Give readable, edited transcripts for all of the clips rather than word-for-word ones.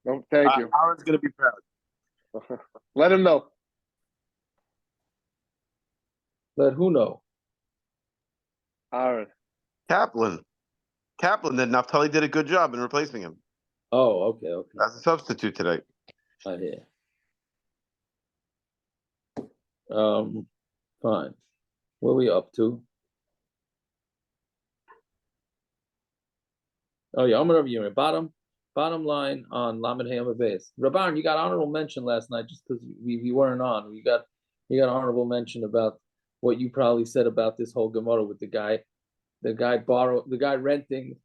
Oh, thank you. Aaron's going to be proud. Let him know. Let who know? Aaron. Kaplan did. Naftali did a good job in replacing him. Oh, okay. As a substitute today. I hear. Fine. What are we up to? Oh yeah, I'm gonna review it. Bottom line on Lamed Hayam base. Rabban, you got honorable mention last night just because we weren't on. You got honorable mention about what you probably said about this whole Gemara with the guy renting,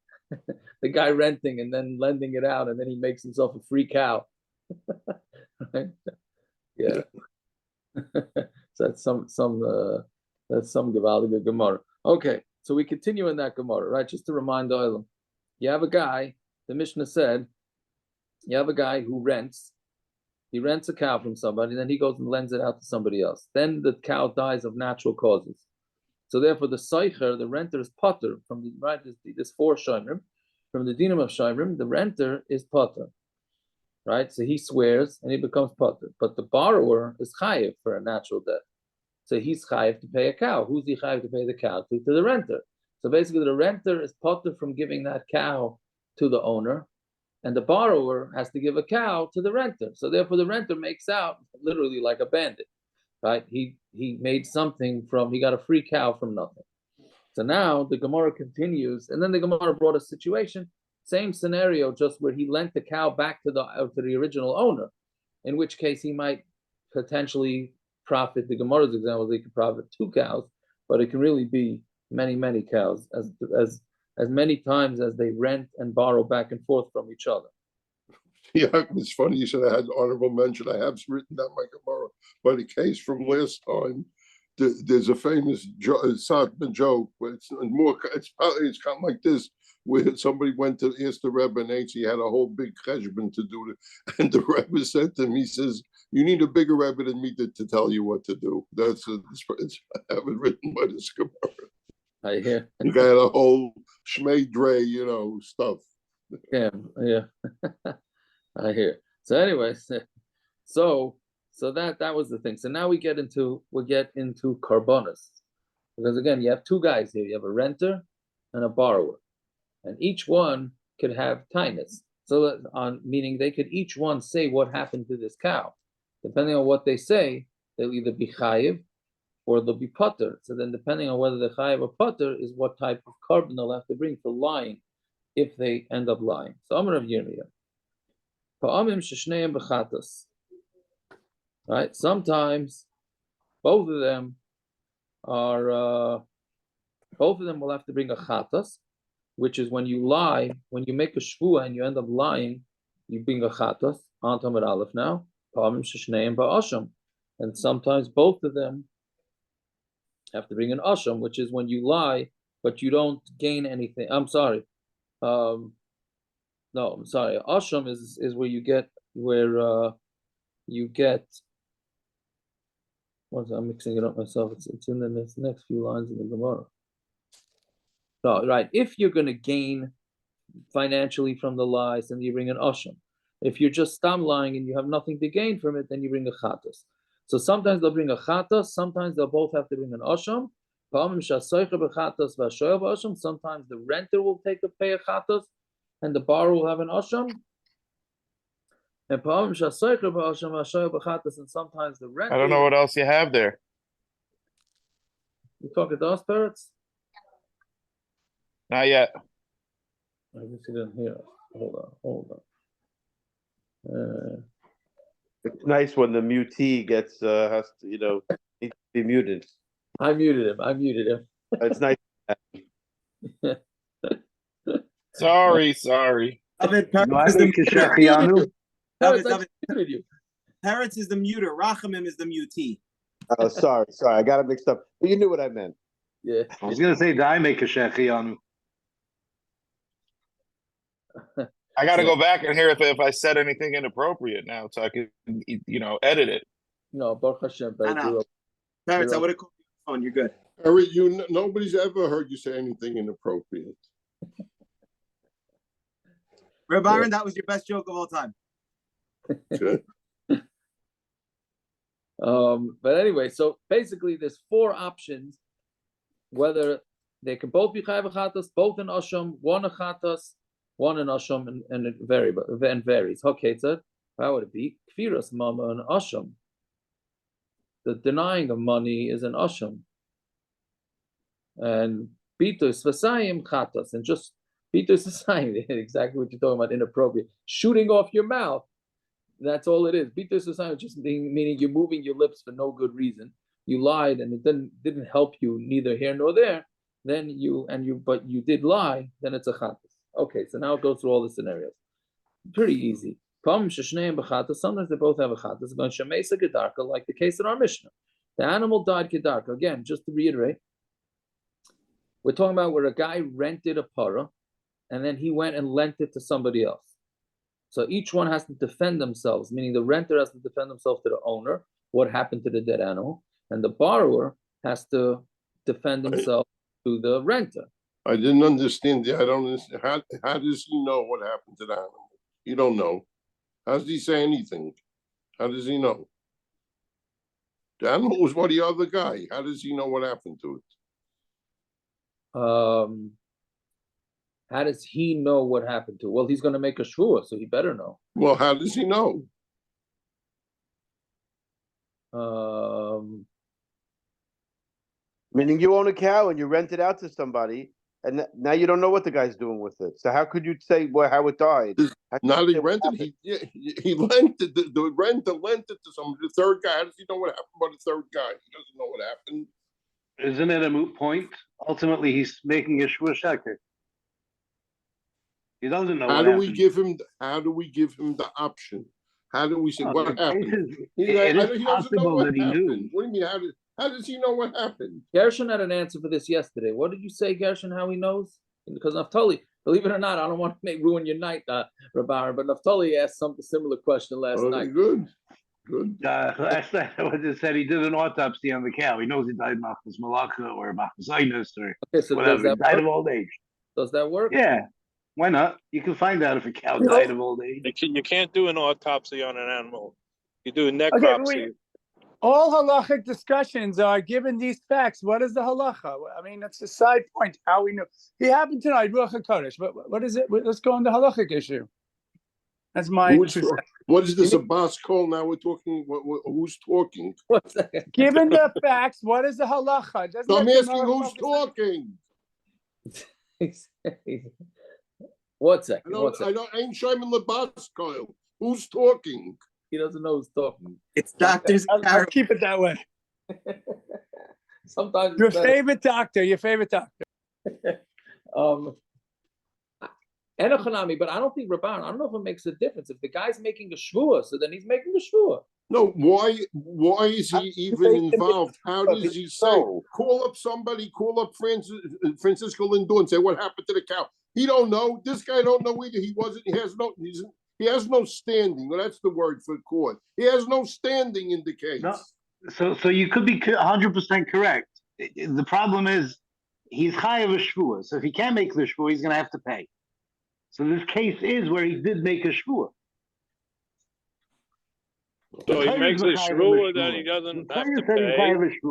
the guy renting and then lending it out, and then he makes himself a free cow. Right? Yeah. So that's some Gewaldige Gemara. Okay, so we continue in that Gemara, right? Just to remind Oilam. You have a guy, the Mishnah said, you have a guy who he rents a cow from somebody, then he goes and lends it out to somebody else. Then the cow dies of natural causes. So therefore the Seicher, the renter, is potter from the right, this 4 Shomrim, from the dinam of Shomrim, the renter is potter. Right? So he swears and he becomes potter. But the borrower is chayiv for a natural death. So he's chayiv to pay a cow. Who's he chayiv to pay the cow to? To the renter. So basically the renter is potter from giving that cow to the owner, and the borrower has to give a cow to the renter. So therefore the renter makes out literally like a bandit. Right? He made something he got a free cow from nothing. So now the Gemara continues, and then the Gemara brought a situation, same scenario, just where he lent the cow back to the original owner, in which case he might potentially profit. The Gemara's example, he could profit 2 cows, but it can really be many, many cows, as many times as they rent and borrow back and forth from each other. Yeah, it's funny you said I had honorable mention. I have written down my Gemara, but a case from last time. There's a famous joke, but it's kind of like this, where somebody went to ask the Rebbe, and he had a whole big cheshbon to do it, and the Rebbe said to him, he says, "You need a bigger Rebbe than me to tell you what to do." I have it written by this Gemara. I hear. You got a whole Shmei Dre, stuff. Yeah. I hear. So anyway, so that was the thing. So now we get into karbonos, because again you have 2 guys here. You have a renter and a borrower, and each one could have tinus. So meaning they could each one say what happened to this cow. Depending on what they say, they'll either be chayiv or they'll be potter. So then, depending on whether they're chayiv or potter, is what type of carbon they'll have to bring for lying, if they end up lying. So I'm going to have Yirmiyah. Right? Sometimes both of them will have to bring a chatas, which is when you lie, when you make a shvua and you end up lying, you bring a chatas, on Tamar Aleph now, and sometimes both of them have to bring an asham, which is when you lie, but you don't gain anything. I'm sorry. No, I'm sorry. Asham is where you get I'm mixing it up myself. It's in the next few lines of the Gemara. No, right. If you're going to gain financially from the lies, then you bring an asham. If you're just lying and you have nothing to gain from it, then you bring a chatas. So sometimes they'll bring a chatas, sometimes they'll both have to bring an asham. Sometimes the renter will pay a chatas, and the borrower will have an asham. And sometimes the renter. I don't know what else you have there. You talking to us, parrots? Not yet. I guess you didn't hear us. Hold on. It's nice when the mutee has to, needs to be muted. I muted him. It's nice. Sorry. Parrots is the muter. Rachamim is the mutee. Oh, sorry. I got it mixed up. But you knew what I meant. Yeah. I was going to say, die make a shechianu. I got to go back and hear if I said anything inappropriate now, so I could, edit it. No, Baruch Hashem. Parrots, I would have called you on the phone. You're good. Eric, nobody's ever heard you say anything inappropriate. Reb Byron, that was your best joke of all time. Okay. But anyway, so basically there's four options, whether they can both be chayav achatas, both in asham, one achatas, one in asham, and it varies. Okay, so how would it be? Kfiras mama and asham. The denying of money is an asham. And bitus vasayim chatas, and just bitus vasayim, exactly what you're talking about, inappropriate. Shooting off your mouth. That's all it is. Bitus vasayim just meaning you're moving your lips for no good reason. You lied and it didn't help you neither here nor there. Then but you did lie, then it's a chatas. Okay, so now it goes through all the scenarios. Pretty easy. Sometimes they both have a chatas. Like the case in our Mishnah. The animal died kedarka. Again, just to reiterate, we're talking about where a guy rented a para and then he went and lent it to somebody else. So each one has to defend themselves, meaning the renter has to defend himself to the owner, what happened to the dead animal, and the borrower has to defend himself to the renter. I didn't understand. I don't understand. How does he know what happened to the animal? You don't know. How does he say anything? How does he know? The animal was by the other guy. How does he know what happened to it? How does he know what happened to it? Well, he's going to make a shvua, so he better know. Well, how does he know? Meaning you own a cow and you rent it out to somebody, and now you don't know what the guy's doing with it. So how could you say how it died? Not he rented. He lent it. The renter lent it to somebody. The third guy. How does he know what happened by the third guy? He doesn't know what happened. Isn't it a moot point? Ultimately, he's making a shvur sheker. He doesn't know. How do we give him the option? How do we say what happened? It is possible that he knew. What do you mean? How does he know what happened? Gershon had an answer for this yesterday. What did you say, Gershon, how he knows? Because Naftali, believe it or not, I don't want to ruin your night, Rabbar, but Naftali asked some similar question last night. Good. Last night, I just said he did an autopsy on the cow. He knows he died machmas malacha or machmas einus or whatever. He died of old age. Does that work? Yeah. Why not? You can find out if a cow died of old age. You can't do an autopsy on an animal. You do a necropsy. All halachic discussions are given these facts. What is the halacha? I mean, that's a side point. How we know he happened tonight, Ruach HaKodesh. But what is it? Let's go on the halachic issue. That's my. What is this a boss call? Now we're talking. Who's talking? Given the facts, what is the halacha? So I'm asking who's talking. One second. I ain't Shimon Labas, Kyle. Who's talking? He doesn't know who's talking. It's doctors. I'll keep it that way. Sometimes your favorite doctor. Enochanami, but I don't think Rabban. I don't know if it makes a difference. If the guy's making a shvua, so then he's making a shvua. No, why is he even involved? How does he say? Call up somebody. Call up Francisco Lindor and say what happened to the cow. He don't know. This guy don't know either. He has no standing. Well, that's the word for court. He has no standing in the case. No. So you could be 100% correct. The problem is he's chayav a shvua. So if he can't make the shvua, he's going to have to pay. So this case is where he did make a shvua. So he makes a shvua that he doesn't have to pay,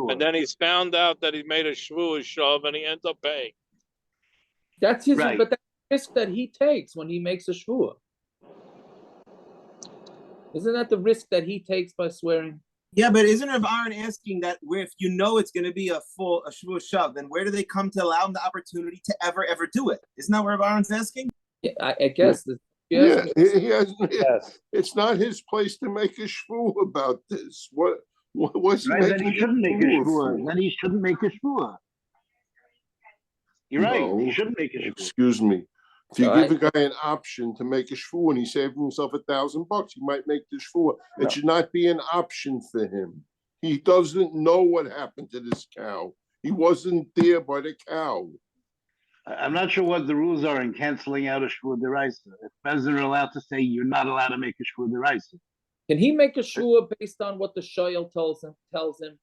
and then he's found out that he made a shvua shov, and he ends up paying. That's his, but that's the risk that he takes when he makes a shvua. Isn't that the risk that he takes by swearing? Yeah, but isn't Rav Aaron asking that where if you know it's going to be a shvua shov, then where do they come to allow him the opportunity to ever do it? Isn't that what Rav Aaron's asking? Yeah, I guess. He has. Yes. It's not his place to make a shvua about this. What's right? Then he shouldn't make a shvua. Then he shouldn't make a shvua. You're right. He shouldn't make a shvua. Excuse me. If you give a guy an option to make a shvua and he's saving himself $1,000, he might make the shvua. It should not be an option for him. He doesn't know what happened to this cow. He wasn't there by the cow. I'm not sure what the rules are in canceling out a shvua deraisa. If Bezdin are allowed to say you're not allowed to make a shvua deraisa. Can he make a shvua based on what the shoyel tells him?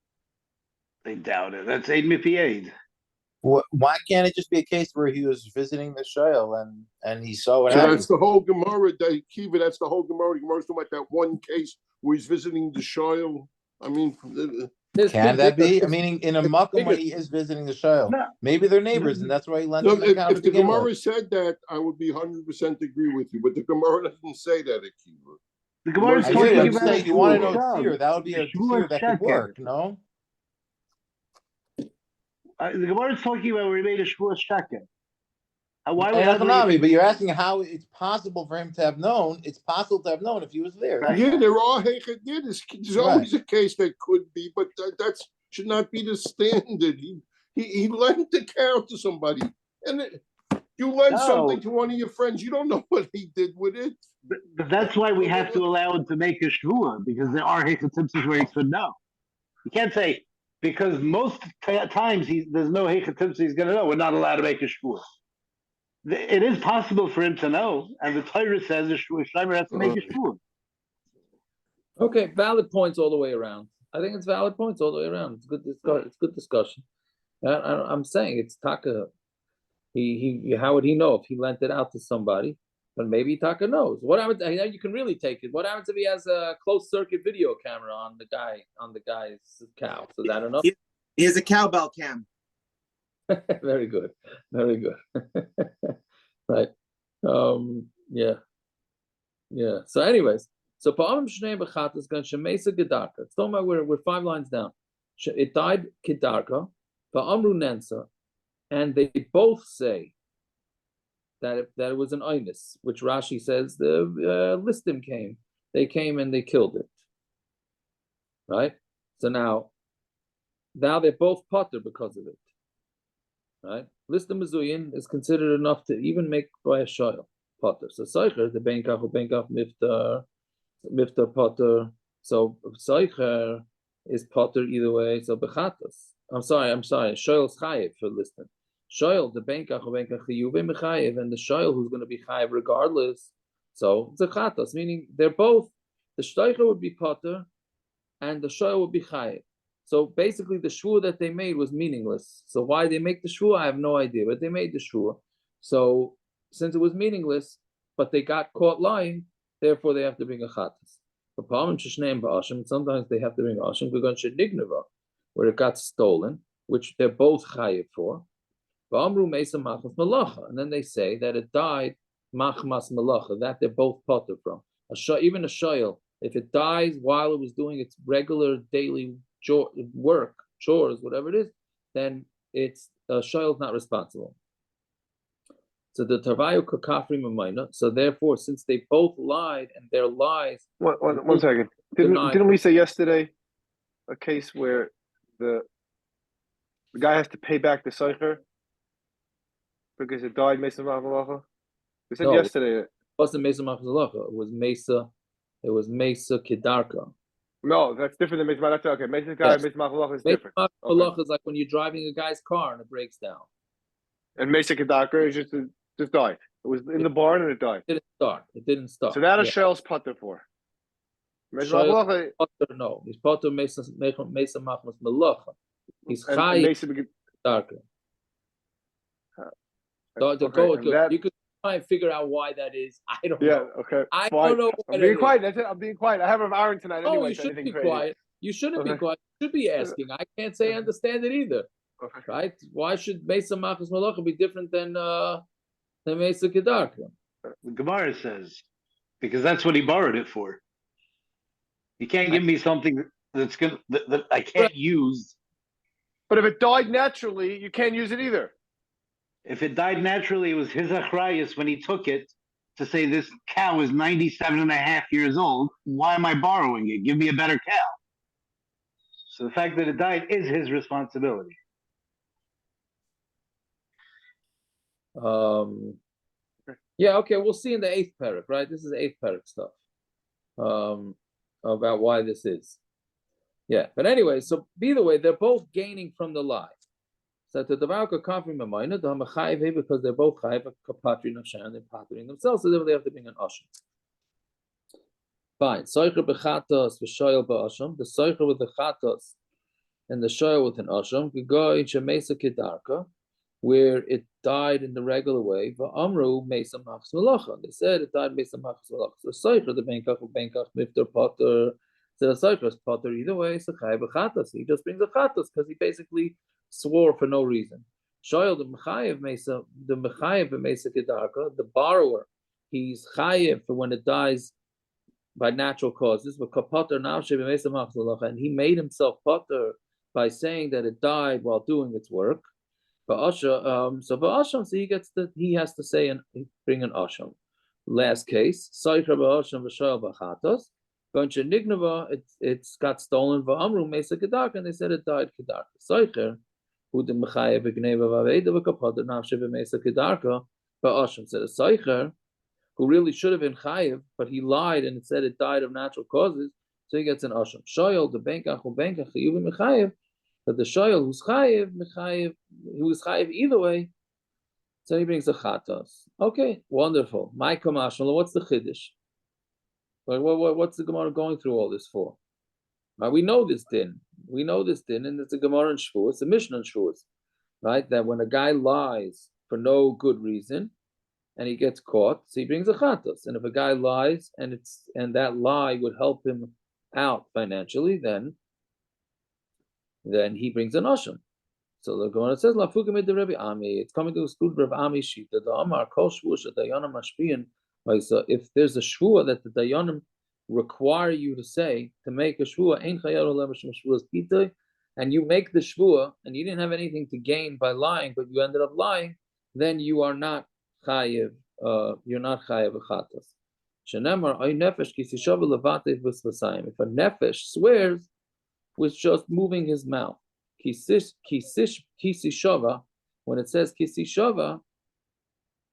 They doubt it. That's aid mipi aid. Why can't it just be a case where he was visiting the shoyl and he saw what So happened? that's the whole Gemara. Kiva, that's the whole Gemara. The Gemara's talking about that one case where he's visiting the shoyl. I mean, Can that be? I mean, in a makom where he is visiting the shoyl, No. maybe they're neighbors, and that's why he lent no, him the cow to if the begin Gemara with. said that, I would be 100% agree with you. But the Gemara doesn't say that, Akiva. The Gemara is I talking do. I'm about saying you want to know shvuah seer. That would be a shvuah seer that could sheker. work. No. The Gemara is talking about where he made a shvuah sheker. Why would But you're asking how it's possible for him to have known. It's possible to have known if he was there. Right. Yeah, there are. Yeah, there's always a case that could be, but that should not be the standard. He lent the cow to somebody, and you lend something to one of your friends. You don't know what he did with it. But that's why we have to allow him to make a shvuah, because there are hechatimsis where he could know. You can't say because most times there's no hechatimsis he's going to know. We're not allowed to make a shvuah. It is possible for him to know, and the Torah says the shlimer has to make a shvuah. Okay, valid points all the way around. I think it's valid points all the way around. It's good. It's good discussion. I'm saying it's Taka. He how would he know if he lent it out to somebody? But maybe Taka knows. What happens? You can really take it. What happens if he has a closed circuit video camera on the guy's cow? So I don't know. He has a cowbell cam. Very good. Very good. Right. Yeah. So anyways, so Pa'am Shnei B'Chatas Gan Shemesa Gedarka. It's talking about we're 5 lines down. It died Kedarka, Pa'amru Nensa, and they both say that it was an Einus, which Rashi says the Listim came. They came and they killed it. Right? So now they're both potter because of it. Right? Listim Mizuyin is considered enough to even make by a shoyl potter. So Seicher, the Benkach Miftar potter. So Seicher is potter either way. So Bechatas. I'm sorry. Shoyl's chayiv for Listim. Shoyl, the Benkach Chiyuve Mechayiv, and the Shoyl who's going to be chayiv regardless. So it's a chatas, meaning they're both. The Shteicher would be potter, and the Shoyl would be chayiv. So basically, the shvuah that they made was meaningless. So why they make the shvuah, I have no idea. But they made the shvuah. So since it was meaningless, but they got caught lying, therefore they have to bring a chatas. Sometimes they have to bring a ashim. We're going to nignava, where it got stolen, which they're both chayiv for. And then they say that it died machmas malacha, that they're both potter from. Even a shoyl, if it dies while it was doing its regular daily work, chores, whatever it is, then it's shoyl is not responsible. So the Tarvayu Kakafri Mamaina. So therefore, since they both lied and their lies. One second. Didn't we say yesterday a case where the guy has to pay back the Seicher because it died Mesa Machalacha? We said yesterday. It wasn't Mesa Machalacha. It was Mesa Kedarka. No, that's different than Mesa Machalacha. Okay, Mesa Machalacha is different. Mesa Machalacha is like when you're driving a guy's car and it breaks down. And Mesa Kedarka is just died. It was in the barn and it died. It didn't start. So that is Shell's putter for. Mesa Machalacha. No, he's putter Mesa Machmas Malacha. He's Chai Kedarka. You could try and figure out why that is. I don't know. Yeah, okay. I don't know. I'm being quiet. That's it. I'm being quiet. I have an Aaron tonight anyway. Oh, you shouldn't be quiet. You shouldn't be quiet. You should be asking. I can't say I understand it either. Okay. Right? Why should Mesa Machmas Malacha be different than Mesa Kedarka? The Gemara says, because that's what he borrowed it for. You can't give me something that I can't use. But if it died naturally, you can't use it either. If it died naturally, it was his achrayus when he took it to say this cow is 97.5 years old. Why am I borrowing it? Give me a better cow. So the fact that it died is his responsibility. Yeah, okay, we'll see in the 8th parak, right? This is 8th parak stuff. About why this is. Yeah, but anyway, so either way, they're both gaining from the lie. So the Davarka Kafri Mamayna, the Hamachayiv, because they're both Chayiv, Kapatri Nafshan, they're patering themselves, so they have to bring an Asham. Fine. Soicher Bechatos, Vishoyel Ba'asham, the Soicher with the Chatos, and the Shoyel with an Asham, Gigoy Shemesa Kedarka, where it died in the regular way. Va'amru mesa machs malacha. They said it died mesa machs malacha. So Seicher the benkach mifter potter. So the Seicher is potter either way. So chayav chatas. He just brings a chatas because he basically swore for no reason. Shoyel the mechayev mesa kedarka. The borrower, he's chayev for when it dies by natural causes. And he made himself potter by saying that it died while doing its work. So he gets he has to say and bring an asham. Last case, it's got stolen. And they said it died kedarka. Who the mechayev b'gneva v'aveda v'kapotter nafshe b'mesa kedarka ba'asham. Said a seicher who really should have been chayev, but he lied and it said it died of natural causes, so he gets an asham. Shoyel the benkach chayuv mechayev, but the shoyel who's chayev either way, so he brings a chatas. Okay, wonderful. My kamashal. What's the chiddush? What's the Gemara going through all this for? We know this din. And it's a Gemara in Shavuos, it's a Mishnah in Shavuos, right? That when a guy lies for no good reason, and he gets caught, so he brings a chatos. And if a guy lies and that lie would help him out financially, then he brings an asham. So the Gemara says, "Lafuga the Rabbi Ami." It's coming to exclude Rabbi Ami shita. The Amar kol shvuah dayanim mashpiyin. So if there's a shvuah that the dayanim require you to say to make a shvuah, ein chayar olam shvuah's pitay, and you make the shvuah and you didn't have anything to gain by lying, but you ended up lying, then you are not chayev. You're not chayev chatas. Shenemar ay nefesh kisishava levatev v'svasayim. If a nefesh swears with just moving his mouth, kisishava. When it says kisishava,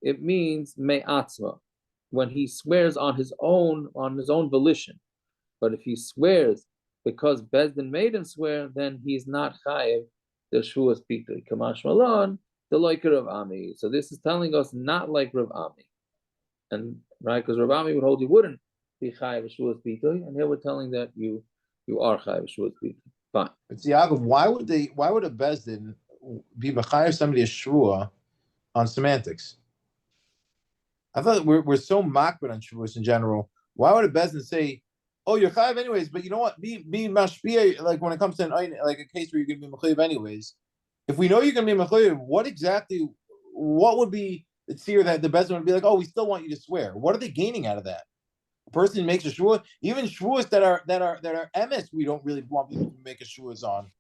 it means me'atzma. When he swears on his own volition. But if he swears because Bezdin made him swear, then he's not chayev the shvuas pitui. Kamash malan the like Rav Ami. So this is telling us not like Rav Ami, and right because Rav Ami would hold you wouldn't be chayev shvuas pitui, and here we're telling that you are chayev shvuas pitui. Fine. But Yaakov, why would a Bezdin be mechayev somebody a shvua on semantics? I thought we're so makbid on shavuos in general. Why would a bezdin say, "Oh, you're chayav anyways"? But you know what? Be mashpia like when it comes to like a case where you're going to be mechayev anyways. If we know you're going to be mechayev, what would be the tzir that the bezdin would be like? Oh, we still want you to swear. What are they gaining out of that? A person makes a shvuah, even shvuahs that are emes, we don't really want people to make a shvuahs on.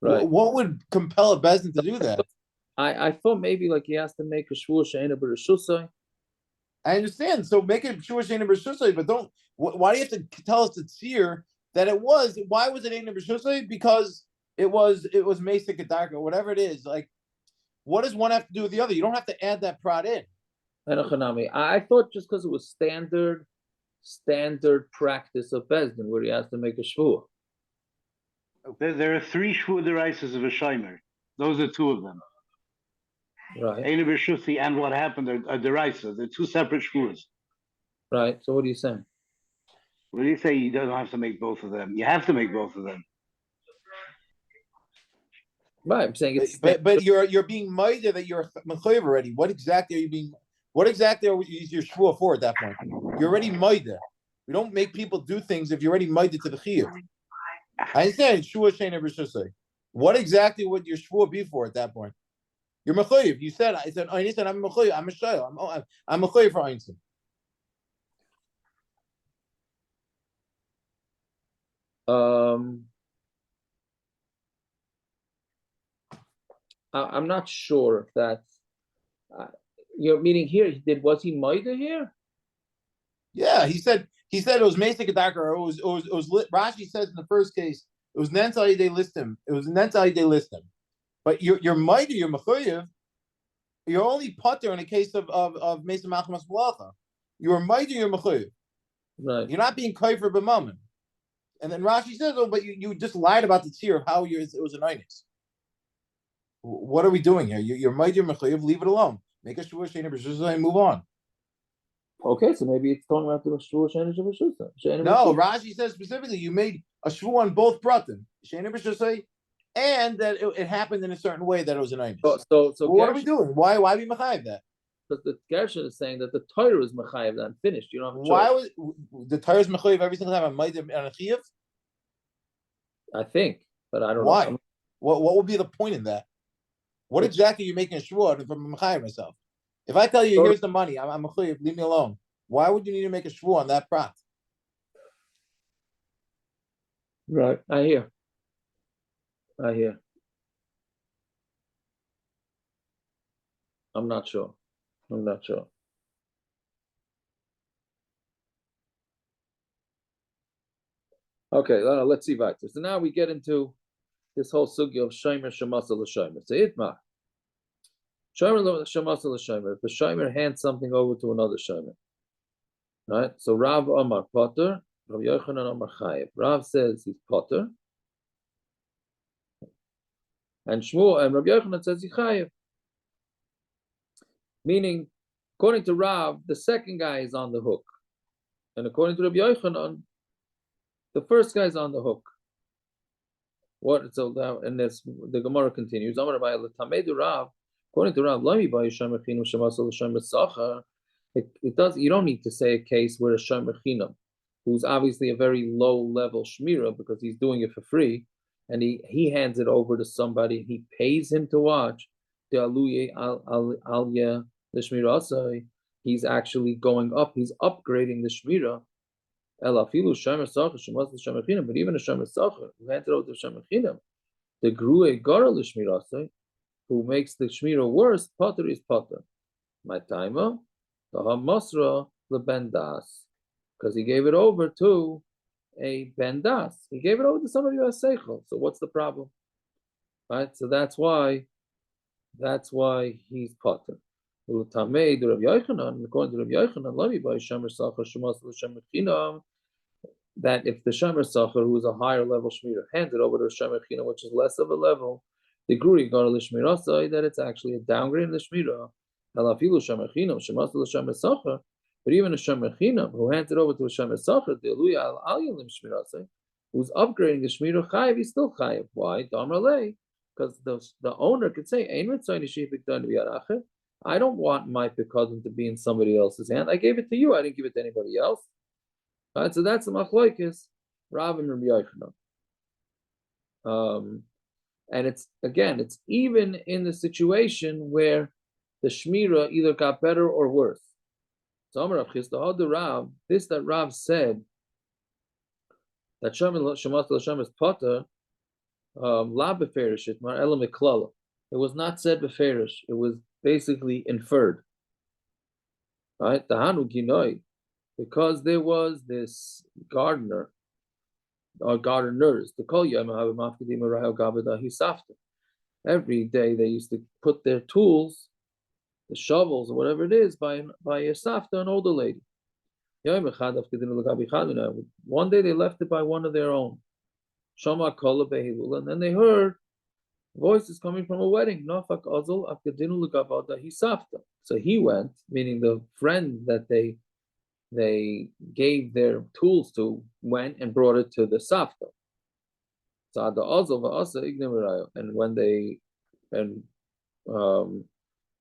Right. What would compel a bezdin to do that? I thought maybe like he has to make a shvuah she'ena b'reshusay. I understand. So make it Jewish Ein B'Shusay, but don't. Why do you have to tell us the tzir that it was? Why was it Ein B'Shusay? Because it was Mesa Kedarka, whatever it is. Like, what does one have to do with the other? You don't have to add that prod in. I thought just because it was standard practice of Bezdin where he has to make a shvuah. There are 3 shvuah derisas of a shomer. Those are 2 of them. Right. Ein B'Shusi and what happened are deraisa. They're 2 separate shvuahs. Right. So what are you saying? What do you say? You don't have to make both of them. You have to make both of them. Right. I'm saying it's but you're being ma'ida that you're mechayev already. What exactly is your shvuah for at that point? You're already ma'ida. We don't make people do things if you're already ma'ida to the chiyuv. I understand shvuah she'ena b'shusay. What exactly would your shvuah be for at that point? You're mechayev. You said I'm mechayev. I'm a shayl. I'm mechayev for Einstein. I'm not sure if that's you're meaning here. Was he Maida here? Yeah, he said it was Mesa Kedarka. It was Rashi says in the first case it was Nentali they list him. But you're Maida, you're mechayev. You're only putter in a case of Mesa Malchamas Malacha. You're Maida, you're mechayev. Right. You're not being kaifer b'mammon. And then Rashi says, "Oh, but you just lied about the tzir of how it was an einus." What are we doing here? You're Maida, you're mechayev. Leave it alone. Make a shvuah she'ena b'shusay and move on. Okay, so maybe it's talking about the shvuah she'ena b'shusay. No, Rashi says specifically you made a shvuah on both pratim. She'ena b'shusay and that it happened in a certain way that it was an Einis. So what are we doing? Why be Machayev that? Because the Gershon is saying that the Torah is Machayev that finished. You don't have a choice. Why was the Torah's Machayev every single time on Maidim and a Chiyav? I think, but I don't Why? know. What would be the point in that? What exactly are you making a shvuah from Machayev myself? If I tell you here's the money, I'm Machayev, leave me alone. Why would you need to make a shvuah on that prat? Right, I hear. I'm not sure. Okay, let's see weiter. So now we get into this whole sugya of shomer shemasa l'shomer. So itma shomer shemasa l'shomer. If the shomer hands something over to another shomer, right? So Rav Amar Potter, Rav Yochanan Amar Chayev. Rav says he's Potter, and Shmuel and Rav Yochanan says he's Chayev. Meaning, according to Rav, the second guy is on the hook, and according to Rav Yochanan, the first guy's on the hook. What? So now, and this the Gemara continues. According to Rav, it does. You don't need to say a case where a shomer chinam, who's obviously a very low level shmira because he's doing it for free, and he hands it over to somebody and he pays him to watch. He's actually going up. He's upgrading the shmira. But even a shomer sacher who handed over the shomer chinam, the grue gara l'shmirasei, who makes the shmira worse, potter is potter. My timer, the hamasra lebendas, because he gave it over to a bendas. He gave it over to somebody who has seichel. So what's the problem? Right. So that's why he's potter. According to Rav Yochanan, that if the shomer sacher, who is a higher level shmira, hands it over to a shomer chinam, which is less of a level, the grui gar l'shmirasai, that it's actually a downgrade in the shmira. Halafilu shomer chinam shemas l'shomer sacher, but even a shomer chinam who hands it over to a shomer sacher, the eluya al alyalim shmirasai, who's upgrading the shmira chayiv, he's still chayiv. Why? Damralei, because the owner could say, "Ein ritzayni shifik dan v'yaracher." I don't want my pekadon to be in somebody else's hand. I gave it to you. I didn't give it to anybody else. Right, so that's the machlokes, Rav and Rabbi Yochanan. And it's even in the situation where the shmira either got better or worse. So Amar Rav Chisda, the Rav, this that Rav said that Shemas L'Shem is potter, la beferish itmar ela miklala. It was not said beferish. It was basically inferred. Right, the Hanu Ginoi. Because there was this gardener, or gardeners, every day they used to put their tools, the shovels or whatever it is, by a safta, an older lady. One day they left it by one of their own. And then they heard voices coming from a wedding. So he went, meaning the friend that they gave their tools to, went and brought it to the Safta.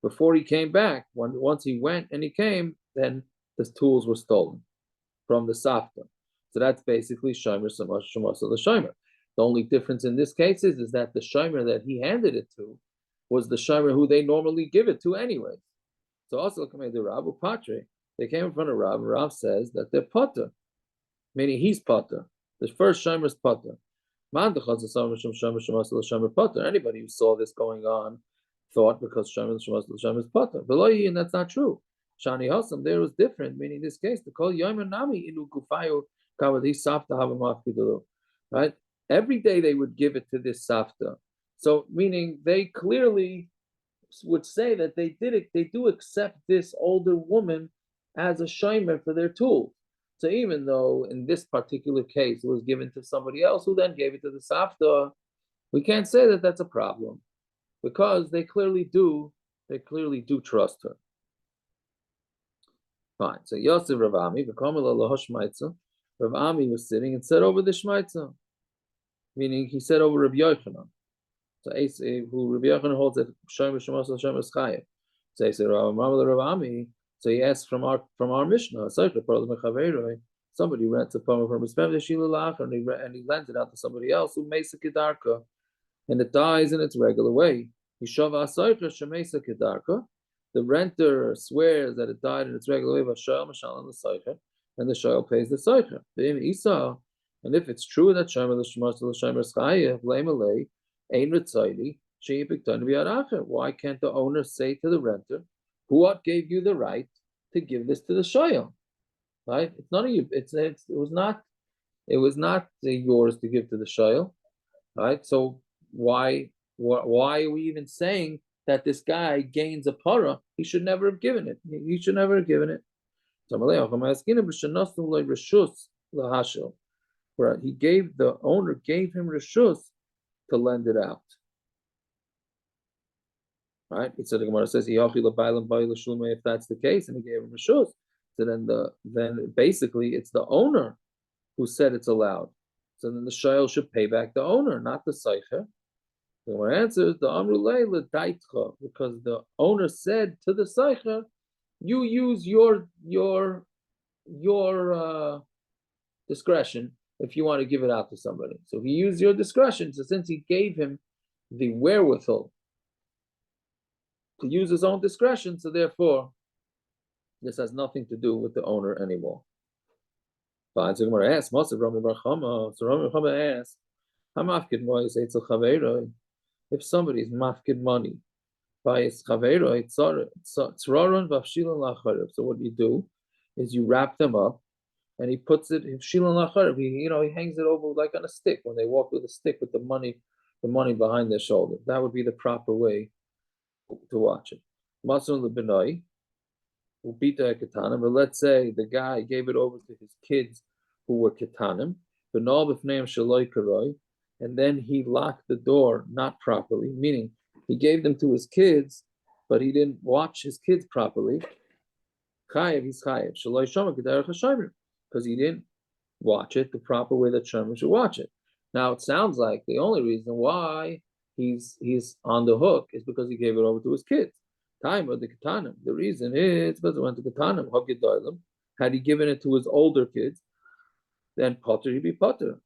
Before he came back, once he went and he came, then the tools were stolen from the Safta. So that's basically Shomer Shemasa the Shomer. The only difference in this case is that the Shomer that he handed it to was the Shomer who they normally give it to anyway. So also the Rabu Patre. They came in front of Rav, and Rav says that they're potter, meaning he's potter. The first shomer is potter. Anybody who saw this going on thought because shomer is potter. And that's not true. Shani Hasam there was different, meaning in this case, the call Yomer Nami inu kufayu kavadi safta havamafkidalu. Right? Every day they would give it to this safta. So meaning they clearly would say that they do accept this older woman as a shomer for their tools. So even though in this particular case it was given to somebody else who then gave it to the Safta, we can't say that that's a problem because they clearly do trust her. Fine. So Yosef Rav Ami, Rav Ami was sitting and said over the Shmaitza, meaning he said over Rabbi Yochanan. So who Rabbi Yochanan holds that Shomer Shemos Hashem is Chayev. So he said, so he asks from our Mishnah, somebody rents a poem from his family, and he lends it out to somebody else who makes a kedarka, and it dies in its regular way. The renter swears that it died in its regular way, and the shayl pays the seicher. And if it's true that Shomer L'Shomer is Chayev, Leimalei, Ein Ritzayli, why can't the owner say to the renter, what gave you the right to give this to the shayl? Right? It's none of you. It was not yours to give to the shayl. Right? So why are we even saying that this guy gains a para? He should never have given it. He should never have given it. Where the owner gave him reshus to lend it out. Right? It said the Gemara says if that's the case, and he gave him reshus, so then basically it's the owner who said it's allowed. So then the shayl should pay back the owner, not the seicher. The Gemara answers the amrulei l'daitcha, because the owner said to the seicher, you use your discretion if you want to give it out to somebody. So he used your discretion. So since he gave him the wherewithal to use his own discretion, so therefore this has nothing to do with the owner anymore. Fine. So Gemara asks, so Rami Bar Chama asks, if somebody's mafkid money by his chaveiro, so what you do is you wrap them up and he puts it in shilan lacharib. He hangs it over like on a stick when they walk with a stick with the money behind their shoulder. That would be the proper way to watch it. Matzon lebenai, ubita ketanim. But let's say the guy gave it over to his kids who were ketanim, benal b'fneim shaloi karoi, and then he locked the door not properly, meaning he gave them to his kids, but he didn't watch his kids properly. Chayev, he's chayev. Shaloi shomer k'derech hashomer, because he didn't watch it the proper way that shomer should watch it. Now it sounds like the only reason why he's on the hook is because he gave it over to his kids. Time of the ketanim. The reason is because it went to ketanim. Had he given it to his older kids, then potter he'd be potter.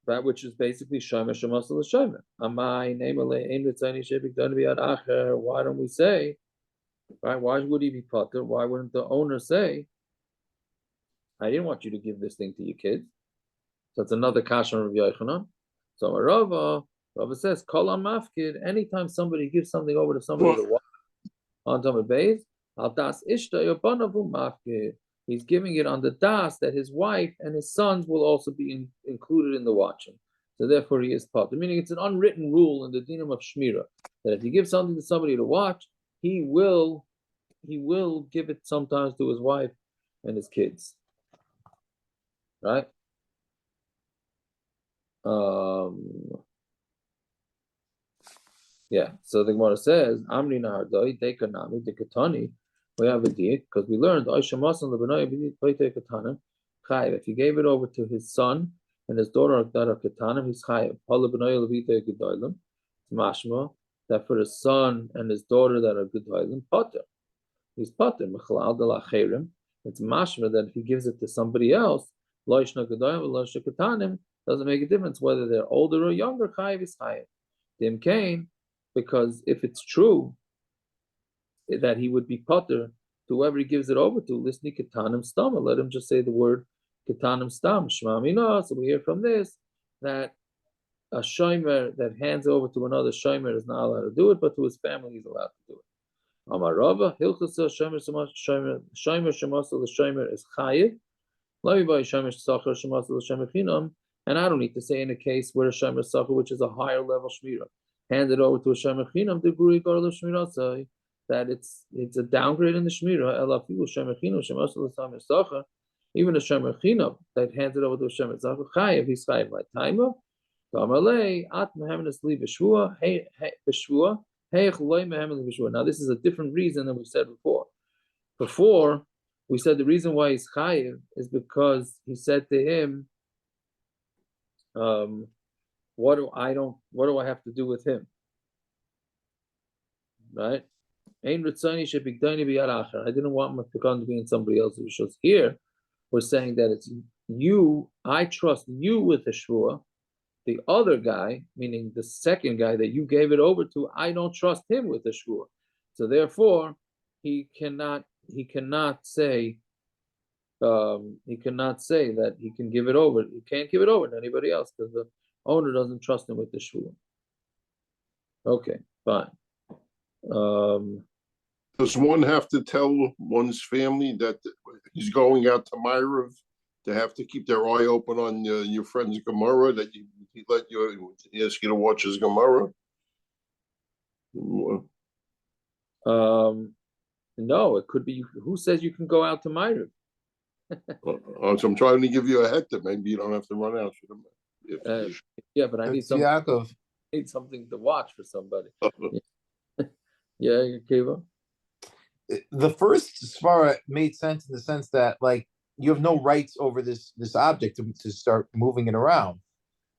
That which is basically shomer shemasel l'shomer. Amai neimale ein ritzani shebik done biyad acher. Why don't we say, right? Why would he be potter? Why wouldn't the owner say, I didn't want you to give this thing to your kids? So it's another kasha of Yochanan. So Rava says, Kol mafkid. Anytime somebody gives something over to somebody to watch on Tamid Beis, al das ishta yobanavu mafkid. He's giving it on the das that his wife and his sons will also be included in the watching. So therefore he is potter. Meaning it's an unwritten rule in the dinam of Shmira that if you give something to somebody to watch, he will give it sometimes to his wife and his kids. Right? Yeah. So the Gemara says, Amri nahardoi dekanami dekatani. We have a deal because we learned if he gave it over to his son and his daughter that are ketanim, he's chayav. It's mashma that for his son and his daughter that are gedolim, potter. He's potter. It's mashma that if he gives it to somebody else, doesn't make a difference whether they're older or younger. Chayav is chayav. Dim kain, because if it's true that he would be potter to whoever he gives it over to, listen ketanim stam, let him just say the word ketanim stam, shema mina. So we hear from this that a shomer that hands over to another shomer is not allowed to do it, but to his family he's allowed to do it. Amar Rava, hilchasa shomer shemasel l'shomer is chayiv. Let me buy shomer sachar shemasel l'shomer chinam, and I don't need to say in a case where a shomer sachar, which is a higher level shmira, handed over to a shomer chinam, the guri gar l'shmira say that it's a downgrade in the shmira. Elafilu shomer chinam shemasel l'shomer sachar, even a shomer chinam that hands it over to a shomer sachar chayiv, he's chayiv by timer. Kamalei at mehemenes li b'shvua hey b'shvua. Now this is a different reason than we said before. Before we said the reason why he's chayiv is because he said to him, "What do I have to do with him?" right? Ein ritzoni shebigdoni biyad acher. I didn't want my pekan to be in somebody else's rishus. Here, we're saying that it's you. I trust you with the shvua. The other guy, meaning the second guy that you gave it over to, I don't trust him with the shvua. So therefore, he cannot say that he can give it over. He can't give it over to anybody else because the owner doesn't trust him with the shvua. Okay, fine. Does one have to tell one's family that he's going out to Myrav to have to keep their eye open on your friend's Gemara, that he let you ask you to watch his Gemara? No, it could be. Who says you can go out to Myrav? So I'm trying to give you a head that maybe you don't have to run out for them. Yeah, but I need something to watch for somebody. Yeah, Kiva. The first svara made sense in the sense that, like, you have no rights over this object to start moving it around.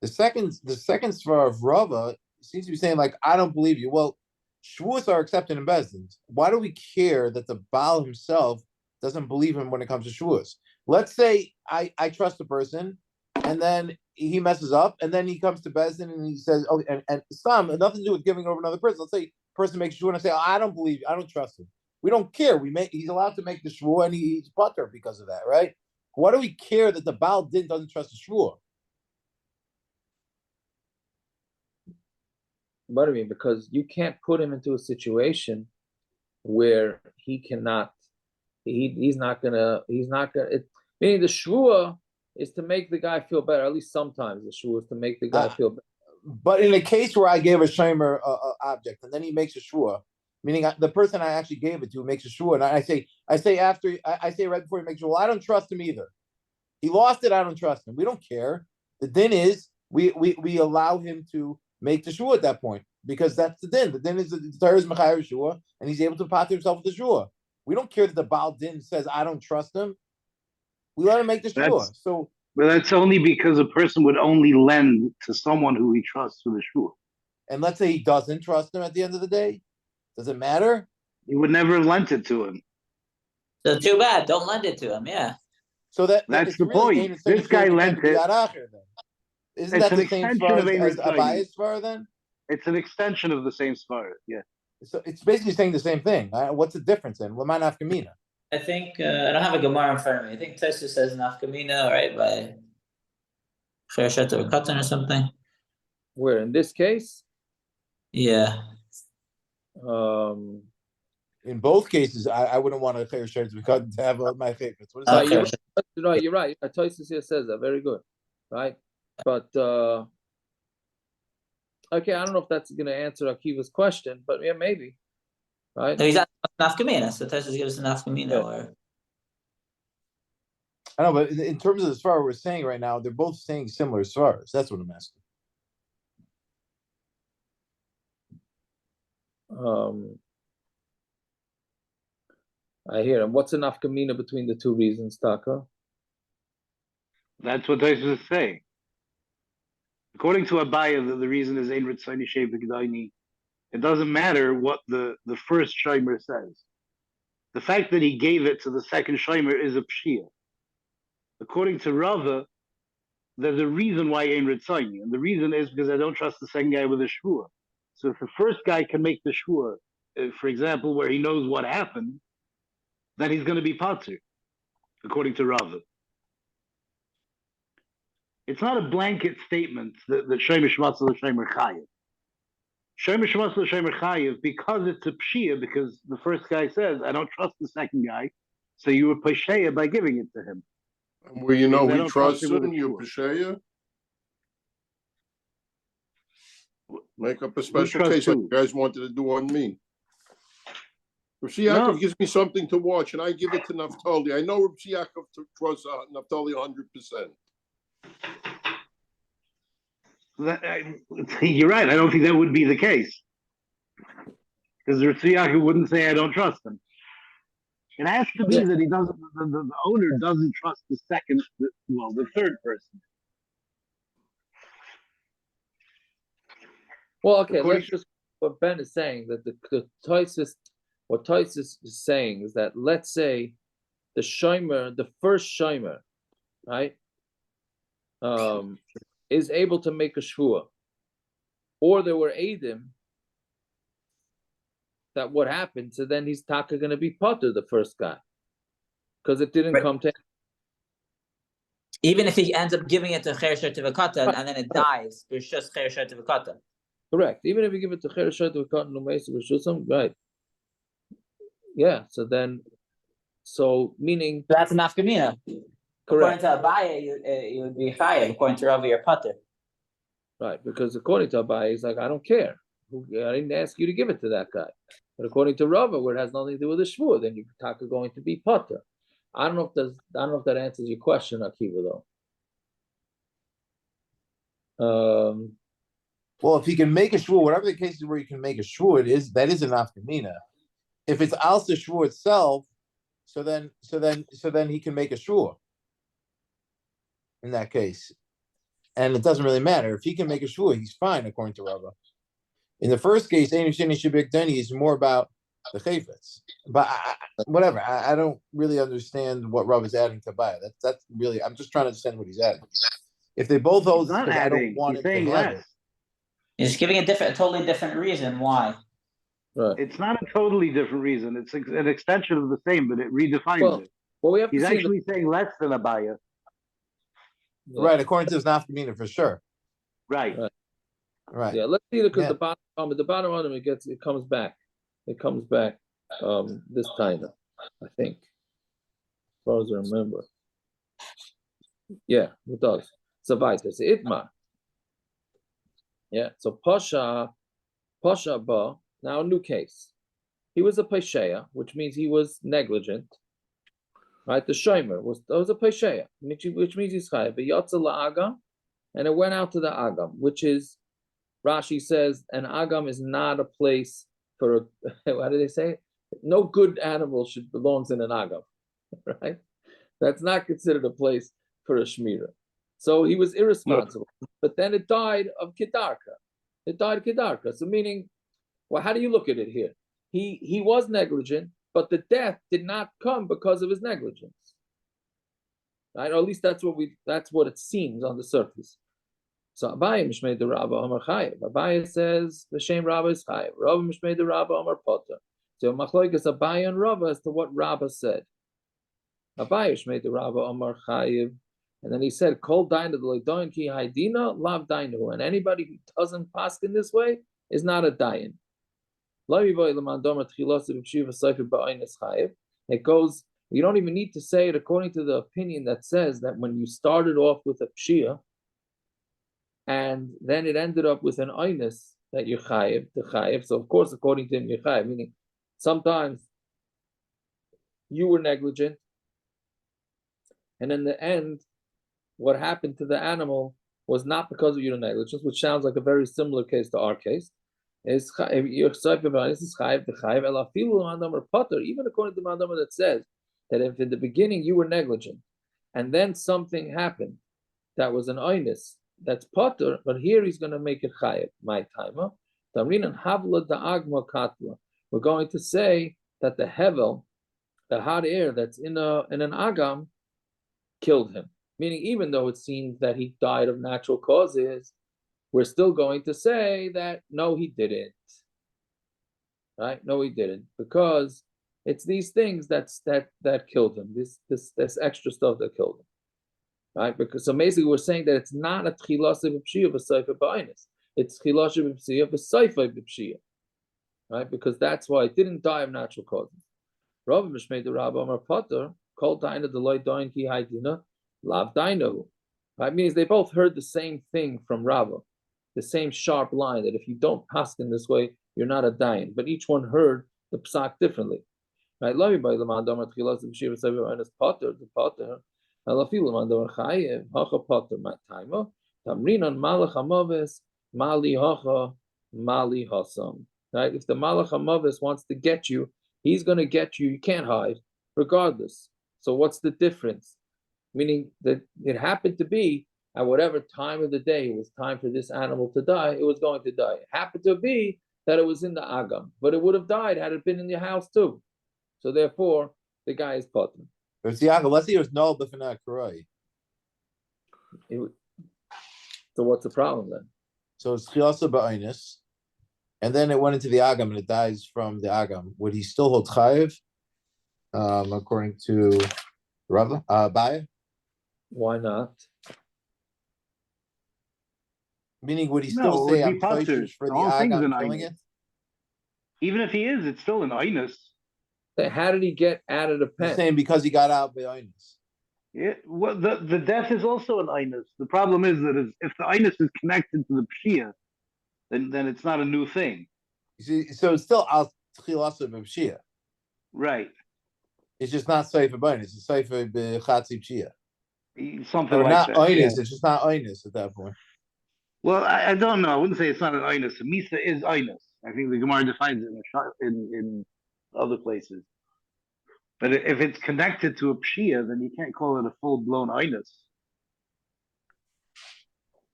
The second svara of Rava seems to be saying, like, I don't believe you. Well, shvuas are accepted in Bezdin. Why do we care that the Baal himself doesn't believe him when it comes to shvuas? Let's say I trust a person, and then he messes up, and then he comes to Bezdin and he says, oh, and Islam, nothing to do with giving over another person. Let's say a person makes shvuah and I say, oh, I don't believe you, I don't trust him. We don't care. He's allowed to make the shvuah, and he's putter because of that, right? Why do we care that the Baal Din doesn't trust the shvuah? What do you mean? Because you can't put him into a situation where he cannot. He's not gonna. Meaning the shvuah is to make the guy feel better. At least sometimes the shvuah is to make the guy feel better. But in a case where I gave a shomer object, and then he makes a shvuah, meaning the person I actually gave it to makes a shvuah, and I say right before he makes a shvuah, well, I don't trust him either. He lost it. I don't trust him. We don't care. The din is we allow him to make the shvuah at that point because that's the din. The din is the Torah is mechayer shvuah, and he's able to pater himself with the shvuah. We don't care that the Baal Din says I don't trust him. We let him make the shvuah. But that's only because a person would only lend to someone who he trusts for the shvuah. And let's say he doesn't trust him at the end of the day. Does it matter? He would never have lent it to him. So too bad. Don't lend it to him. Yeah. So that's the point. This guy lent it. Isn't that the same svara as Abaye's svara then? It's an extension of the same svara. Yeah. So it's basically saying the same thing. What's the difference then? L'man nafkamina. I think I don't have a Gemara in front of me. I think Tosfos says nafkamina, right? By Chershet or Katan or something. Where in this case? Yeah. In both cases, I wouldn't want a Chershet to have my favorites. What is that? You're right. Tosfos here says that. Very good. Right? But okay, I don't know if that's going to answer Akiva's question, but yeah, maybe. Right? No, he's not nafkamina, so Tosfos gives us a nafkamina. Or I know, but in terms of the svara we're saying right now, they're both saying similar svaras. That's what I'm asking. I hear him. What's a nafkamina between the two reasons, Taka? That's what Tosfos is saying. According to Abaya, the reason is Ein Ritzoni Shei B'Gdaini. It doesn't matter what the first shomer says. The fact that he gave it to the second shomer is a pshia. According to Rava, there's a reason why Ein Ritzoni, and the reason is because I don't trust the second guy with a shvuah. So if the first guy can make the shvuah, for example, where he knows what happened, then he's going to be patur, according to Rava. It's not a blanket statement that Shomer Shmatzah Shomer Chayev. Shomer Shmatzah Shomer Chayev, because it's a pshia, because the first guy says, I don't trust the second guy, so you were pasheya by giving it to him. Well, you know, he trusts him, you're pasheya. Make up a special case like you guys wanted to do on me. Rav Yaakov gives me something to watch, and I give it to Naftali. I know Rav Yaakov trusts Naftali 100%. You're right. I don't think that would be the case, because Rav Yaakov wouldn't say I don't trust him. It has to be that he doesn't. The owner doesn't trust the third person. Well, okay. what Ben is saying, that the Tosis, what Tosis is saying is that, let's say the shomer, the first shomer, right, is able to make a shvua, or there were Eidim that what happened, so then he's taka going to be potter, the first guy, because it didn't come to. Even if he ends up giving it to Cher Shetivakata and then it dies, there's just Cher Shetivakata. Correct. Even if you give it to Cher Shetivakata no Mesa Rishusam, right? Yeah. So then, meaning that's an nafkamina. Correct. According to Abaye, you would be chayav. According to Ravi, you're potter. Right, because according to Abaye, he's like, I don't care. I didn't ask you to give it to that guy. But according to Rava, where it has nothing to do with the shvur, then you're going to be potter. I don't know if that answers your question, Akiva, though. Well, if he can make a shvur, whatever the case is where you can make a shvur, that is an nafkamina. If it's also shvur itself, so then he can make a shvur in that case, and it doesn't really matter if he can make a shvur. He's fine according to Rava. In the first case, is more about the chayfetz. But whatever, I don't really understand what Rav is adding to Baya. That's really, I'm just trying to understand what he's adding. If they both hold, because I don't want him to have it. He's giving a totally different reason why. Right. It's not a totally different reason. It's an extension of the same, but it redefines it. Well, we have He's actually saying less than a Baya. Yeah. Right, according to his nafkamina for sure. Right. Right. Yeah, let's see it because the bottom of them it comes back. It comes back this time, I think. As far as I remember. Yeah, it does. So it's Itmar. Yeah, so Pasha Ba, now a new case. He was a Pesheya, which means he was negligent. Right, the Shomer was a Pesheya, which means he's Chayav. But Yatza Agam, and it went out to the Agam, which is Rashi says an Agam is not a place for how do they say it? No good animal belongs in an Agam, right? That's not considered a place for a Shmira. So he was irresponsible. But then it died of Kedarka. It died of Kedarka. So meaning, well, how do you look at it here? He was negligent, but the death did not come because of his negligence. Right? Or at least that's what it seems on the surface. So Abaye Mishmei the Rabba Amar Chayev. Abaye says the Shem Rabba is Chayev. Rabba Mishmei the Rabba Amar Potter. So Machloikas Abaye and Rabba as to what Rabba said. Abaye Mishmei the Rabba Amar Chayev. And then he said, Kol Daina the Leidoin Ki Haidina Lav Dainu. And anybody who doesn't pass in this way is not a Dayan. It goes, you don't even need to say it according to the opinion that says that when you started off with a Pshia, and then it ended up with an oinus that you're chayiv, the chayiv. So of course, according to him, you're chayiv. Meaning, sometimes you were negligent, and in the end, what happened to the animal was not because of your negligence, which sounds like a very similar case to our case. Is you're chayiv, this is chayiv the chayiv elafilu mandam or potter. Even according to mandam that says that if in the beginning you were negligent, and then something happened that was an oinus. That's potter, but here he's going to make it chayev. My timer. Tamrinan havla da'agma katla. We're going to say that the hevel, the hot air that's in an agam, killed him. Meaning, even though it seems that he died of natural causes, we're still going to say that no, he didn't. Right? No, he didn't, because it's these things that killed him. This extra stuff that killed him. Right, because so basically we're saying that it's not a tchilas of b'pshia v'sayfa b'aynis. It's tchilas of b'pshia v'sayfa b'pshia. Right, because that's why it didn't die of natural causes. Rabbi Mishmei the Rabba Amar Potter called Daina Deloy Dain Ki Haidina Lav Dainahu. Right, means they both heard the same thing from Rabba, the same sharp line that if you don't pass in this way, you're not a dain. But each one heard the psak differently. Right, Lavi by the Mandam tchilas of b'pshia v'sayfa b'aynis Potter the Potter. Right, if the Malach HaMavis wants to get you, he's going to get you. You can't hide, regardless. So what's the difference? Meaning that it happened to be at whatever time of the day it was time for this animal to die, it was going to die. It happened to be that it was in the agam, but it would have died had it been in your house too. So therefore, the guy is potter. If it's the agam, let's say it was null b'fnei karoi. So what's the problem then? So it's chiyasa ba'onis, and then it went into the agam and it dies from the agam. Would he still hold chayiv? According to Rava, Baya? Why not? Meaning, would he No, still it say would I'm be potter. choishes for The the whole thing's agam an killing einus. it? Even if he is, it's still an einus. How did he get out of the I'm pen? saying because he got out by oinus. Yeah, well, the death is also an einus. The problem is that if the einus is connected to the pshia, then it's not a new thing. You see, so it's still al chilasa b'pshia. Right. It's just not seifa b'oinus. It's seifa b'chatzi pshia. Something Or like not that. oinus. Yeah. It's just not oinus at that point. Well, I don't know. I wouldn't say it's not an einus. Misa is einus. I think the Gemara defines it in other places. But if it's connected to a pshia, then you can't call it a full-blown einus.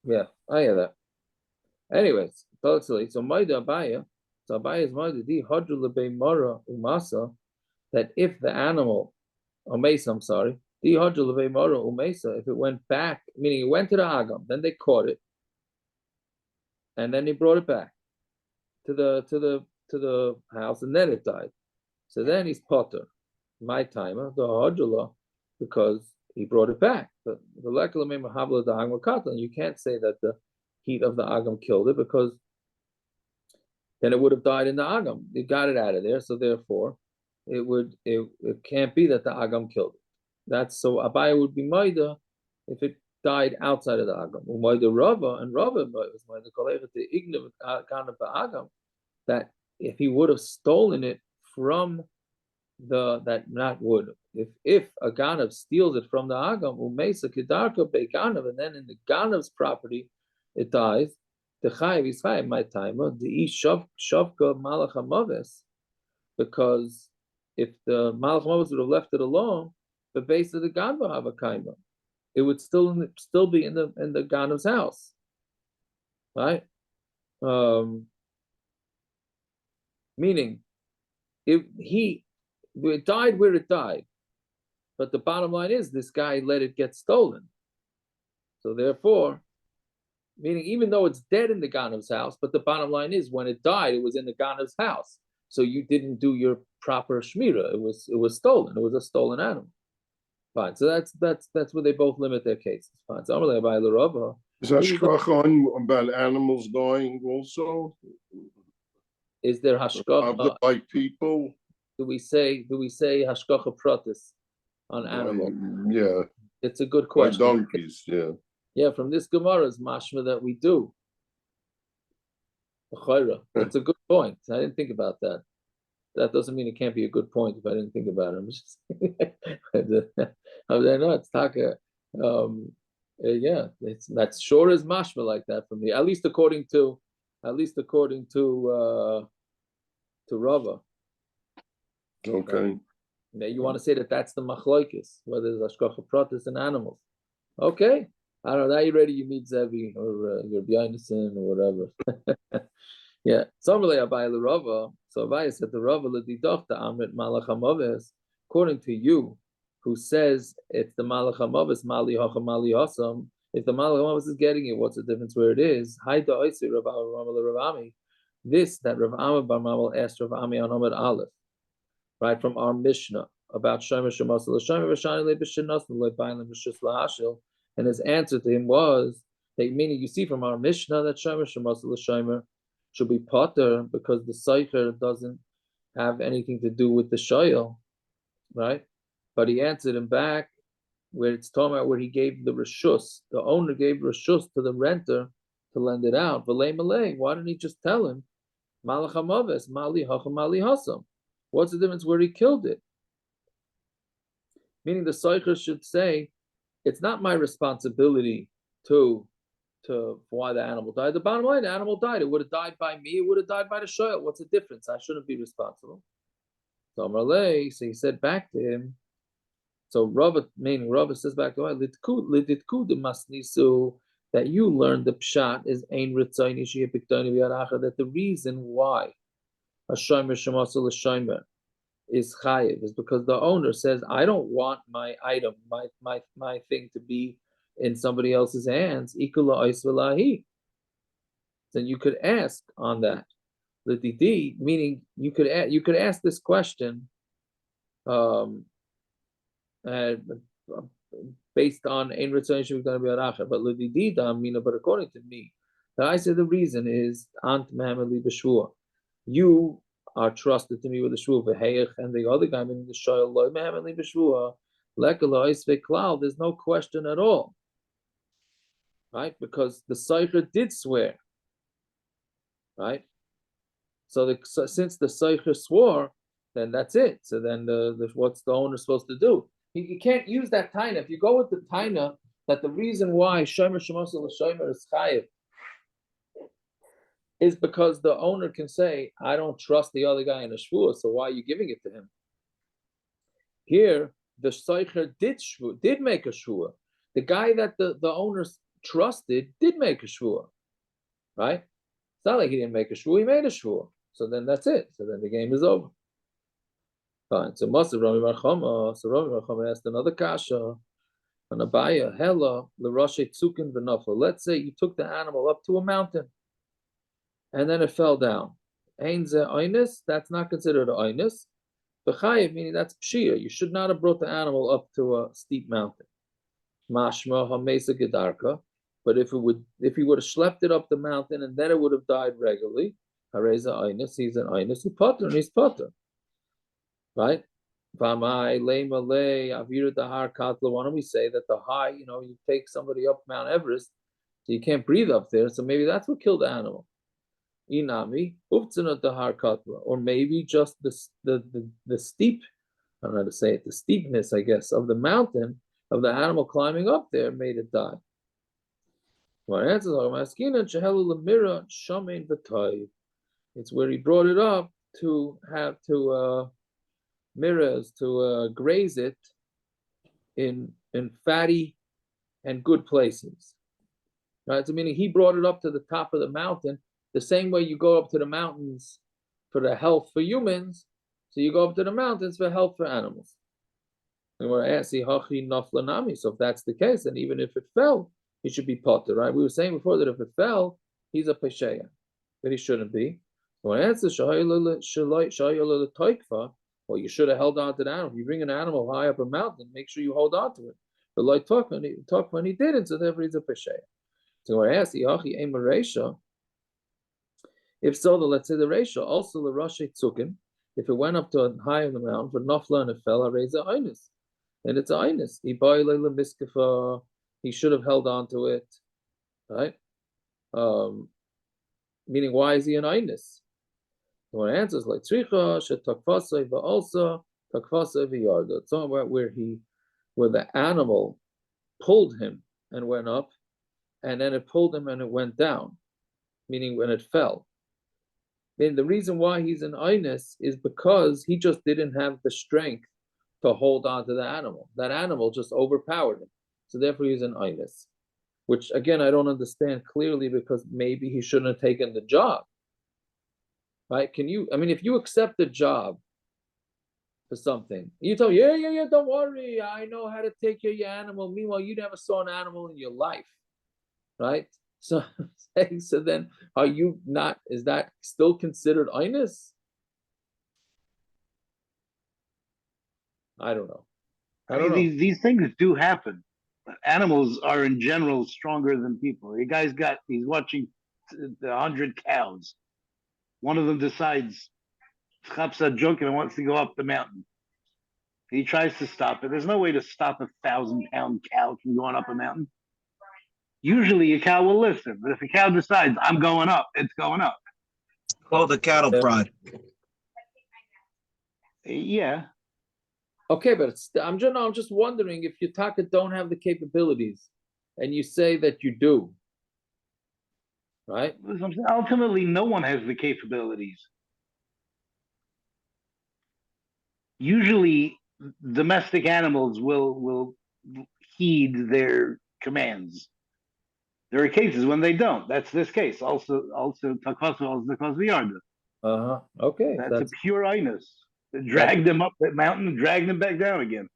Yeah, I hear that. Anyways, totally. So Maida Abaya, so Abaya's Maida di Hadru Lebe Mara Umasa, that if the animal, Umesa, I'm sorry, di Hadru Lebe Mara Umesa, if it went back, meaning it went to the Agam, then they caught it, and then they brought it back to the house, and then it died. So then he's potter, my timer, the Hadrula, because he brought it back. The you can't say that the heat of the agam killed it, because then it would have died in the agam. You got it out of there, so therefore it can't be that the agam killed it. That's so Abaya would be Maida if it died outside of the agam. Maida Rava, and Rava was Maida Kolechet the ignorant kind of the agam, that if he would have stolen it from that not would, if a ganav steals it from the agam, umesa kedarka be ganav, and then in the ganav's property it dies, the chayiv is chayiv my timer the ish shavka malach hamaves, because if the malach hamaves would have left it alone, the base of the ganva have a kaima, it would still be in the ganav's house, right? Meaning, if it died where it died, but the bottom line is this guy let it get stolen. So therefore, meaning even though it's dead in the Ganav's house, but the bottom line is when it died, it was in the Ganav's house. So you didn't do your proper shmira. It was stolen. It was a stolen animal. Fine. So that's where they both limit their cases. Fine. So I'm by the Rava. Is hashkacha on about animals dying also? Is there hashkacha like people? Do we say hashkacha pratis on animal? Yeah, it's a good question. By donkeys, yeah. Yeah, from this Gemara's mashma that we do. It's a good point. I didn't think about that. That doesn't mean it can't be a good point if I didn't think about it. I'm just no, it's taka. Yeah, that's sure as mashma like that for me. At least according to Rava. Okay. Now you want to say that's the machlokes, whether it's hashkacha pratis and animals. Okay. I don't know. Now you're ready. You meet Zevi or your Byainison or whatever. Yeah. So Rava. So Abaya said the Rava l'didoch the Amrit Malach Hamaves. According to you, who says it's the Malach Hamaves Mali Hacha Mali Hasam. If the Malach Hamaves is getting it, what's the difference where it is? Haida Oisi Rav Ami. This that Rav Ami Bar Mamal asked Rav Ami on Amud Aleph, right from our Mishnah about Shomer Shemasel Shomer V'Shani LeBishinas LeBailim B'Shus LaHashil. And his answer to him was, meaning you see from our Mishnah that Shomer Shemasel Shomer should be potter because the Seicher doesn't have anything to do with the Shoyel, right? But he answered him back where it's talking about where he gave the Rishus, the owner gave Rishus to the renter to lend it out. V'lei malei, why didn't he just tell him, Malach Hamaves, Mali Hacha Mali Hasam? What's the difference where he killed it? Meaning the Seicher should say, it's not my responsibility to why the animal died. The bottom line, the animal died. It would have died by me. It would have died by the shoyel. What's the difference? I shouldn't be responsible. So Amalei, so he said back to him. So Rava says back to him, that you learned the pshat is ein ritzayni sheyipikdoni v'yaracha, that the reason why a shomer shemasel l'shomer is chayiv is because the owner says, I don't want my item, my thing to be in somebody else's hands. Ikula ois v'lahi. Then you could ask on that. L'didi, meaning you could ask this question based on ein ritzon shev'gdana b'yaracha. But l'didi damina, but according to me, I say the reason is ant mehameli b'shua. You are trusted to me with the shua v'heyach, and the other guy meaning the shoyal loy mehameli b'shua lekala isve klal. There's no question at all, right? Because the Seicher did swear, right? So since the Seicher swore, then that's it. So then what's the owner supposed to do? You can't use that taina. If you go with the taina that the reason why shomer shemasel l'shomer is chayiv is because the owner can say, I don't trust the other guy in a shvua, so why are you giving it to him? Here, the Seicher did make a shvua. The guy that the owners trusted did make a shvua, right? It's not like he didn't make a shvua, he made a shvua. So then that's it. So then the game is over. Fine. So Matzia Rami Bar Chama, so Rami Bar Chama asked another kasha, an abaya, hella, l'rashe tzukin v'nafla. Let's say you took the animal up to a mountain, and then it fell down. Ein ze oinus, that's not considered an oinus. B'chayiv, meaning that's pshia. You should not have brought the animal up to a steep mountain. Mashma hamesa gedarka. But if he would have schlepped it up the mountain and then it would have died regularly, hareza oinus, he's an oinus, who potter, and he's potter. Right? Why don't we say that the high, you take somebody up Mount Everest, so you can't breathe up there, so maybe that's what killed the animal. Inami, or maybe just the steep, I don't know how to say it, the steepness, I guess, of the mountain, of the animal climbing up there made it die. It's where he brought it up to have to mirrors to graze it in fatty and good places. Right? So meaning he brought it up to the top of the mountain, the same way you go up to the mountains for the health for humans, so you go up to the mountains for health for animals. And we're asking hachi naflanami. So if that's the case, then even if it fell, he should be potter, right? We were saying before that if it fell, he's a pesheya, but he shouldn't be. Well, answer well, you should have held on to the animal. If you bring an animal high up a mountain, make sure you hold on to it. But like talk when he didn't, so therefore he's a pesheya. So I asked Yachi Ema Reisha. If so, then let's say the Reisha also the Rashi Tzukin. If it went up to high on the mountain for Nafla and it fell, I raise a Einus. And it's a Einus. He should have held on to it, right? Meaning, why is he an Einus? One answers like Tzricha, Shetakfasai, but also Takfasai v'yarda. It's talking about where the animal pulled him and went up, and then it pulled him and it went down, meaning when it fell. Then the reason why he's an Einus is because he just didn't have the strength to hold on to the animal. That animal just overpowered him. So therefore he's an Einus. Which again I don't understand clearly, because maybe he shouldn't have taken the job. Right? If you accept a job for something, you tell me, yeah, don't worry, I know how to take care of your animal. Meanwhile, you never saw an animal in your life. Right? So then is that still considered Einus? I don't know. These things do happen. Animals are in general stronger than people. The guy's he's watching 100 cows. One of them decides chapsa junk and wants to go up the mountain. He tries to stop it. There's no way to stop a 1,000-pound cow from going up a mountain. Usually a cow will listen, but if a cow decides I'm going up, it's going up. Called the cattle prod. Yeah. Okay, but I'm just wondering if your taka don't have the capabilities, and you say that you do, right? Ultimately, no one has the capabilities. Usually, domestic animals will heed their commands. There are cases when they don't. That's this case. Also takvasu also takvasu yarda. Okay. That's a pure inus. They dragged them up that mountain and dragged them back down again.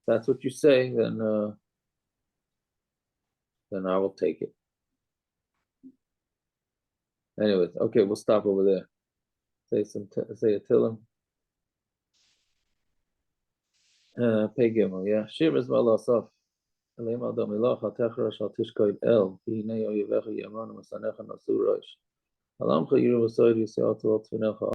That's what you say, then I will take it. Anyways, okay, we'll stop over there. Say a tillim. Pay gimel, yeah. Shir is malasaf. Elim adam ilacha techra shal tishkoid el. V'hinei oyevecha yamanu masanecha nasu rosh. Alamcha yiru v'soid yisrael tol tfinecha.